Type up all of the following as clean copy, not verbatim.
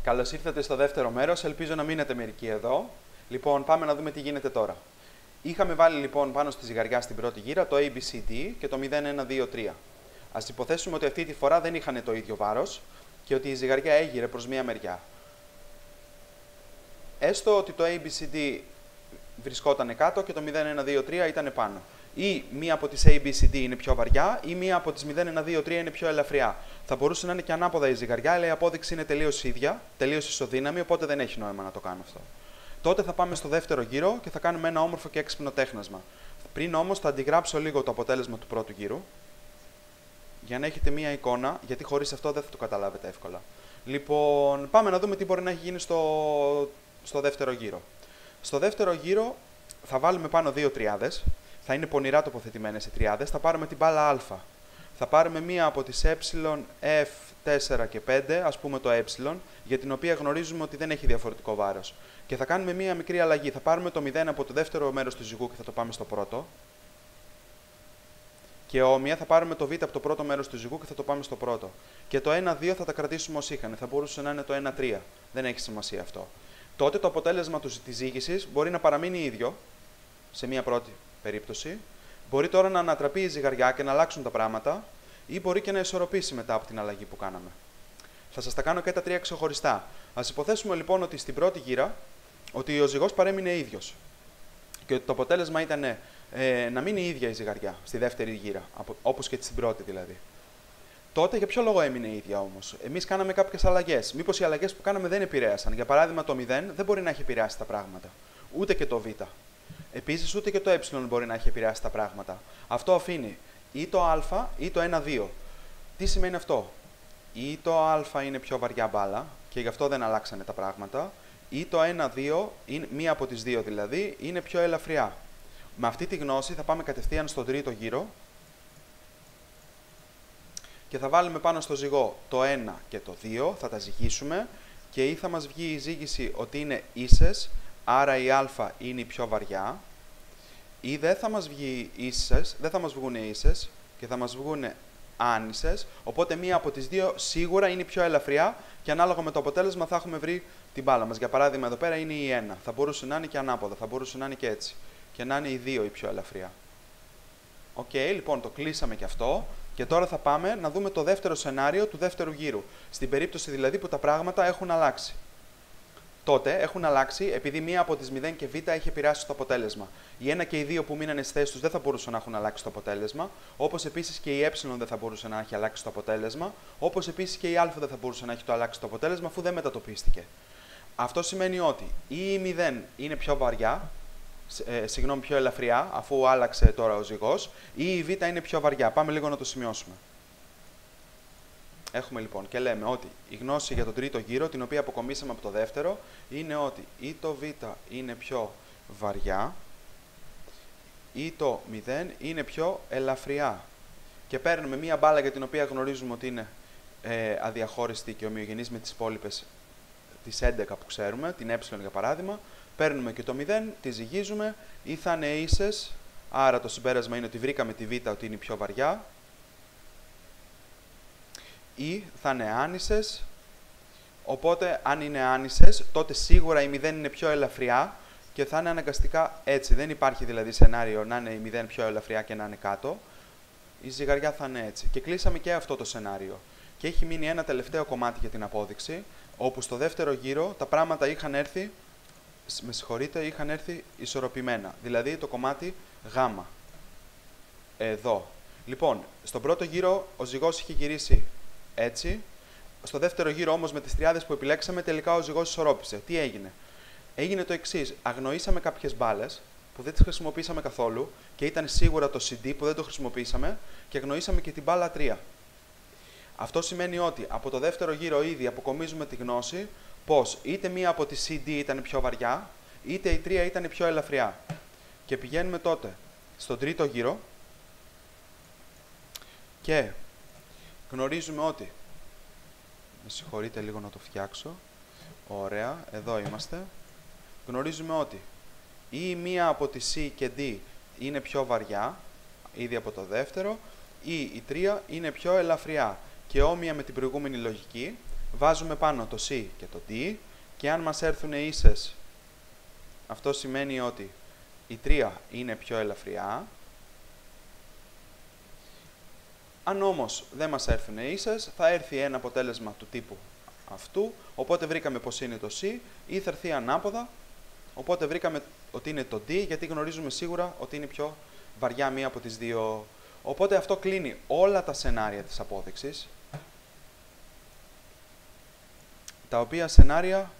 Καλώς ήρθατε στο δεύτερο μέρος, ελπίζω να μείνετε μερικοί εδώ. Λοιπόν, πάμε να δούμε τι γίνεται τώρα. Είχαμε βάλει λοιπόν πάνω στη ζυγαριά στην πρώτη γύρα το ABCD και το 0, 1, 2, 3. Ας υποθέσουμε ότι αυτή τη φορά δεν είχαν το ίδιο βάρος και ότι η ζυγαριά έγειρε προς μία μεριά. Έστω ότι το ABCD βρισκόταν κάτω και το 0, 1, 2, 3 ήταν πάνω. Ή μία από τις ABCD είναι πιο βαριά ή μία από τις 0, 1, 2, 3 είναι πιο ελαφριά. Θα μπορούσε να είναι και ανάποδα η ζυγαριά, αλλά η απόδειξη είναι τελείως ίδια, τελείως ισοδύναμη, οπότε δεν έχει νόημα να το κάνω αυτό. Τότε θα πάμε στο δεύτερο γύρο και θα κάνουμε ένα όμορφο και έξυπνο τέχνασμα. Πριν όμως θα αντιγράψω λίγο το αποτέλεσμα του πρώτου γύρου, για να έχετε μία εικόνα, γιατί χωρίς αυτό δεν θα το καταλάβετε εύκολα. Λοιπόν, πάμε να δούμε τι μπορεί να έχει γίνει στο δεύτερο γύρο. Στο δεύτερο γύρο θα βάλουμε πάνω δύο τριάδες, θα είναι πονηρά τοποθετημένες οι τριάδες, θα πάρουμε την μπάλα α. Θα πάρουμε μία από τις ε, f4 και 5, ας πούμε το ε, για την οποία γνωρίζουμε ότι δεν έχει διαφορετικό βάρος. Και θα κάνουμε μία μικρή αλλαγή. Θα πάρουμε το 0 από το δεύτερο μέρος του ζυγού και θα το πάμε στο πρώτο. Και όμοια θα πάρουμε το β από το πρώτο μέρος του ζυγού και θα το πάμε στο πρώτο. Και το 1-2 θα τα κρατήσουμε ως είχαν. Θα μπορούσε να είναι το 1-3. Δεν έχει σημασία αυτό. Τότε το αποτέλεσμα της ζύγησης μπορεί να παραμείνει ίδιο, σε μία πρώτη περίπτωση. Μπορεί τώρα να ανατραπεί η ζυγαριά και να αλλάξουν τα πράγματα, ή μπορεί και να ισορροπήσει μετά από την αλλαγή που κάναμε. Θα σας τα κάνω και τα τρία ξεχωριστά. Ας υποθέσουμε λοιπόν ότι στην πρώτη γύρα ότι ο ζυγός παρέμεινε ίδιος. Και ότι το αποτέλεσμα ήταν να μείνει η ίδια η ζυγαριά στη δεύτερη γύρα, όπως και στην πρώτη δηλαδή. Τότε για ποιο λόγο έμεινε η ίδια όμως? Εμείς κάναμε κάποιες αλλαγές. Μήπως οι αλλαγές που κάναμε δεν επηρέασαν? Για παράδειγμα, το 0 δεν μπορεί να έχει επηρεάσει τα πράγματα. Ούτε και το β. Επίσης, ούτε και το ε μπορεί να έχει επηρεάσει τα πράγματα. Αυτό αφήνει ή το α ή το 1-2. Τι σημαίνει αυτό? Ή το α είναι πιο βαριά μπάλα και γι' αυτό δεν αλλάξανε τα πράγματα, ή το 1-2, μία από τις δύο δηλαδή, είναι πιο ελαφριά. Με αυτή τη γνώση θα πάμε κατευθείαν στον τρίτο γύρο και θα βάλουμε πάνω στο ζυγό το 1 και το 2, θα τα ζυγίσουμε και ή θα μας βγει η ζύγιση ότι είναι ίσες, άρα η α είναι η πιο βαριά, ή δεν θα μας βγουν ίσες και θα μας βγουν άνισες, οπότε μία από τις δύο σίγουρα είναι η πιο ελαφριά και ανάλογα με το αποτέλεσμα θα έχουμε βρει την μπάλα μας. Για παράδειγμα, εδώ πέρα είναι η 1, θα μπορούσε να είναι και ανάποδα, θα μπορούσε να είναι και έτσι και να είναι η 2 η πιο ελαφριά. Οκ, λοιπόν, το κλείσαμε και αυτό και τώρα θα πάμε να δούμε το δεύτερο σενάριο του δεύτερου γύρου, στην περίπτωση δηλαδή που τα πράγματα έχουν αλλάξει. Τότε έχουν αλλάξει επειδή μία από τις 0 και β έχει επηρεάσει το αποτέλεσμα. Οι 1 και οι 2 που μείνανε στις θέσεις τους δεν θα μπορούσαν να έχουν αλλάξει το αποτέλεσμα, όπως επίσης και η ε δεν θα μπορούσε να έχει αλλάξει το αποτέλεσμα, όπως επίσης και η α δεν θα μπορούσε να έχει το αλλάξει το αποτέλεσμα αφού δεν μετατοπίστηκε. Αυτό σημαίνει ότι ή η 0 είναι πιο βαριά, πιο ελαφριά, αφού άλλαξε τώρα ο ζυγός, ή η β είναι πιο βαριά. Πάμε λίγο να το σημειώσουμε. Έχουμε λοιπόν και λέμε ότι η γνώση για τον τρίτο γύρο, την οποία αποκομίσαμε από το δεύτερο, είναι ότι ή το β είναι πιο βαριά ή το 0 είναι πιο ελαφριά. Και παίρνουμε μία μπάλα για την οποία γνωρίζουμε ότι είναι αδιαχώριστη και ομοιογενής με τις υπόλοιπες, τις 11 που ξέρουμε, την ε για παράδειγμα, παίρνουμε και το 0, τη ζυγίζουμε, ή θα είναι ίσες, άρα το συμπέρασμα είναι ότι βρήκαμε τη β ότι είναι πιο βαριά, ή θα είναι άνισες, οπότε αν είναι άνισες, τότε σίγουρα η 0 είναι πιο ελαφριά και θα είναι αναγκαστικά έτσι. Δεν υπάρχει δηλαδή σενάριο να είναι η 0 πιο ελαφριά και να είναι κάτω. Η ζυγαριά θα είναι έτσι. Και κλείσαμε και αυτό το σενάριο. Και έχει μείνει ένα τελευταίο κομμάτι για την απόδειξη, όπου στο δεύτερο γύρο τα πράγματα είχαν έρθει ισορροπημένα. Δηλαδή το κομμάτι Γ. Εδώ. Λοιπόν, στον πρώτο γύρο ο ζυγός είχε γυρίσει έτσι. Στο δεύτερο γύρο όμως με τις τριάδες που επιλέξαμε τελικά ο ζυγός ισορρόπησε. Τι έγινε? Έγινε το εξής. Αγνοήσαμε κάποιες μπάλες που δεν τις χρησιμοποίησαμε καθόλου και ήταν σίγουρα το CD που δεν το χρησιμοποίησαμε και αγνοήσαμε και την μπάλα 3. Αυτό σημαίνει ότι από το δεύτερο γύρο ήδη αποκομίζουμε τη γνώση πως είτε μία από τις CD ήταν πιο βαριά είτε η 3 ήταν πιο ελαφριά. Και πηγαίνουμε τότε στον τρίτο γύρο και γνωρίζουμε ότι, με συγχωρείτε λίγο να το φτιάξω, ωραία, εδώ είμαστε, γνωρίζουμε ότι ή μία από τη C και D είναι πιο βαριά, ήδη από το δεύτερο, ή η 3 είναι πιο ελαφριά. Και όμοια με την προηγούμενη λογική, βάζουμε πάνω το C και το D και αν μας έρθουν ίσες, αυτό σημαίνει ότι η 3 είναι πιο ελαφριά. Αν όμως δεν μας έρθουν ίσες, θα έρθει ένα αποτέλεσμα του τύπου αυτού, οπότε βρήκαμε πως είναι το C ή θα έρθει ανάποδα, οπότε βρήκαμε ότι είναι το D, γιατί γνωρίζουμε σίγουρα ότι είναι πιο βαριά μία από τις δύο. Οπότε αυτό κλείνει όλα τα σενάρια της απόδειξης, τα οποία σενάρια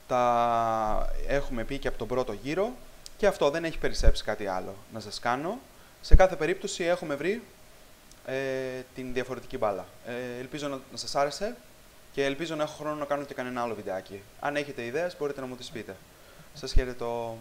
τα έχουμε πει και από τον πρώτο γύρο και αυτό δεν έχει περισσέψει κάτι άλλο να σας κάνω. Σε κάθε περίπτωση έχουμε βρει την διαφορετική μπάλα. Ελπίζω να σας άρεσε και ελπίζω να έχω χρόνο να κάνω και κανένα άλλο βιντεάκι. Αν έχετε ιδέες μπορείτε να μου τις πείτε. Σας χαιρετώ.